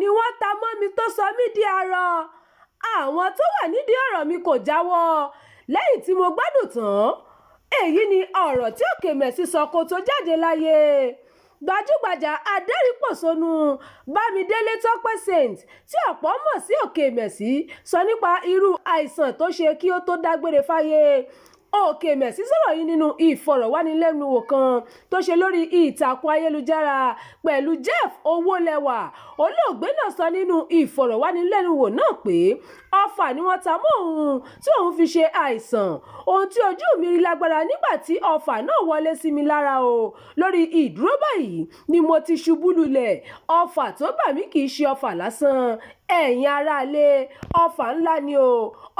ni wọ́n ta mọ́ mi tó sọ mí di arọ. Àwọn tó wà nídìí ọ̀rọ̀ mi kò jáwọ́ lẹ́yìn tí mo gbádùn tán. Èyí ni ọ̀rọ̀ tí Òkèmẹ̀sì sọ kó tó jáde láyé. Gbajúgbajà adẹ́rìnpòṣónú Bámidélé Tọ́pẹ́ Saint tí ọ̀pọ̀ mọ̀ sí Òkèmẹ̀sì sọ nípa irú àìsàn tó ṣe kí ó tó dágbére fáyé. Òkèmẹ̀sì sọ̀rọ̀ yìí nínú ìfọ̀rọ̀wánilẹ́nuwò kan tó ṣe lórí ìtàkùn ayélujára pẹ̀lú Jeff Owólẹ́wà. Olóògbé náà sọ nínú ìfọ̀rọ̀wánilẹ́nuwò náà pé ọfà ni wọ́n ta mọ́ òun tí òun fi ṣe àìsàn. Ohun tí ojú mi rí lágbára nígbà tí ọfà náà wọlé sí mi lára o. Lórí ìdúró báyìí ni mo ti ṣubú lulẹ̀. Ọfà tó bà mí kì í ṣe ọfà lásán. Ẹ̀yin aráalé, ọfà ńlá ni o.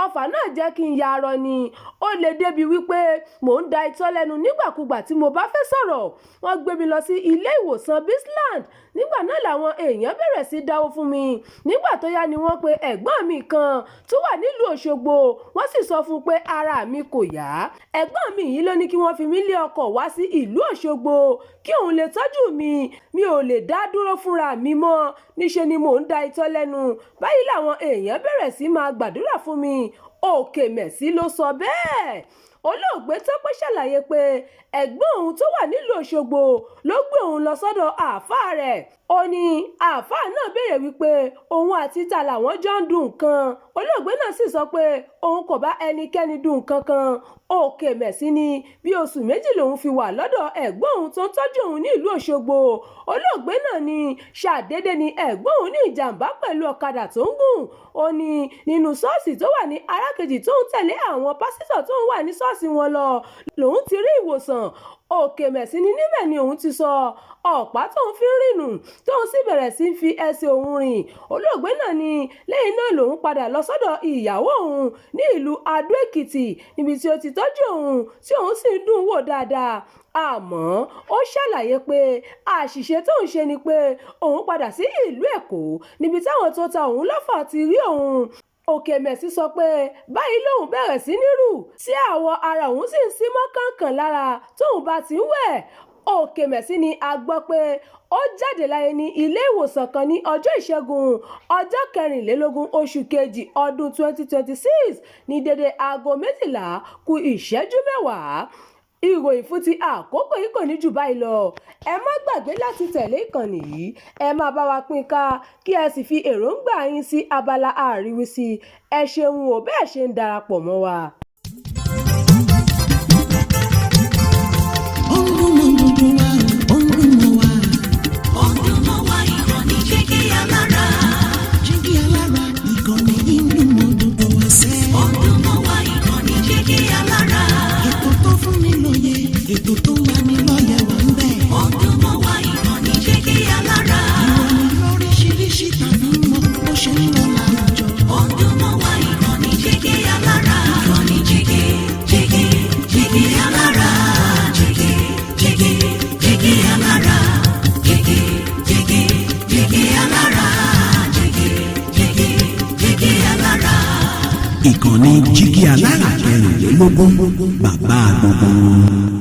Ọfà náà jẹ́ kí n ya arọ ni. Ó lè débi wípé mò ń da itọ́ lẹ́nu nígbàkúgbà tí mo bá fẹ́ sọ̀rọ̀. Wọ́n gbé mi lọ sí ilé ìwòsàn Bisland. Nígbà náà làwọn èèyàn bẹ̀rẹ̀ sí dáwó fún mi. Nígbà tó yá ni wọ́n pe ẹ̀gbọ́n mi kan tó wà nílùú Òṣogbo. Wọ́n sì sọ fún un pé ara mi kò yá. Ẹ̀gbọ́n mi yìí ló ní kí wọ́n fi mí lé ọkọ̀ wá sí ìlú Òṣogbo kí òun lè tọ́jú mi. Mi ò lè dá dúró fúnra mi mọ́. Níṣe ni mò ń da itọ́ lẹ́nu. Báyìí làwọn èèyàn bẹ̀rẹ̀ sí máa gbàdúrà fún mi. Òkèmẹ̀sì ló sọ bẹ́ẹ̀. Olóògbé Tọ́pẹ́ ṣàlàyé pé ẹ̀gbọ́n òun tó wà nílùú Òṣogbo ló gbé òun lọ sọ́dọ̀ àáfàá rẹ̀. Ó ní àáfàá náà béèrè wípé òun àti ta làwọn jọ ń dùn nǹkan. Olóògbé náà sì sọ pé òun kò bá ẹnikẹ́ni dùn nǹkan kan. Òkèmẹ̀sì ní bí oṣù méjì lòun fi wà lọ́dọ̀ ẹ̀gbọ́n òun tó ń tọ́jú òun ní ìlú Òṣogbo. Olóògbé náà ní ṣàdédé ni ẹ̀gbọ́n òun ní ìjàmbá pẹ̀lú ọ̀kadà tó ń gùn. Ó ní nínú ṣọ́ọ̀ṣì tó wà ní arákejì tó ń tẹ̀lé àwọn pásítọ̀ tó ń wà ní ṣọ́ọ̀ṣì wọn lọ lòun ti rí ìwòsàn. Òkèmẹ̀sì ní níbẹ̀ ni òun ti sọ ọ̀pá tóun fi ń rìnnù tóun sì bẹ̀rẹ̀ sí fi ẹsẹ̀ òun rìn. Olóògbé náà ní lẹ́yìn náà lòun padà lọ sọ́dọ̀ ìyàwó òun ní ìlú Adó Èkìtì níbi tí ó ti tọ́jú òun tí òun sì ń dùn wò dáadáa. Àmọ́ ó ṣàlàyé pé àṣìṣe tóun ṣe ni pé òun padà sí ìlú Èkó níbi táwọn tó ta òun lọ́fà ti rí òun. Òkèmẹ̀sì sọ pé báyìí lòun bẹ̀rẹ̀ sí ní rù tí àwọ̀ ara òun sì ń sí mọ́ kánkàn lára tóun bá ti ń wẹ̀. Òkèmẹ̀sì ni a gbọ́ pé ó jáde láyé ní ilé ìwòsàn kan ní ọjọ́ Ìṣẹ́gun ọjọ́ 24 oṣù kejì ọdún 2026 ní dédé aago 12:10. Ìròyìn fún ti àkókò yìí kò ní jù báyìí lọ. Ẹ má gbàgbé láti tẹ̀lé ìkànnì yìí. Ẹ máa bá wa pín ká kí ẹ sì fi èròǹgbà yín sí abala àríwísí. Ẹ ṣeun o bẹ́ẹ̀ ṣe ń darapọ̀ mọ́ wa. Ètò tó wà ní lọ́yẹ̀ wà ń bẹ̀. Ọdún mọ́ wa ìkànnì Jígí Alára. Ìròyìn lóríṣiríṣi tàbí mọ bó ṣe ń lọ láwùjọ. Ọdún mọ́ wa ìkànnì Jígí Alára. Ìkànnì Jígí Alára. Jígí Alára. Jígí Alára. Jígí Alára. Ìkànnì Jígí Alára 24 bàbá gbogbo.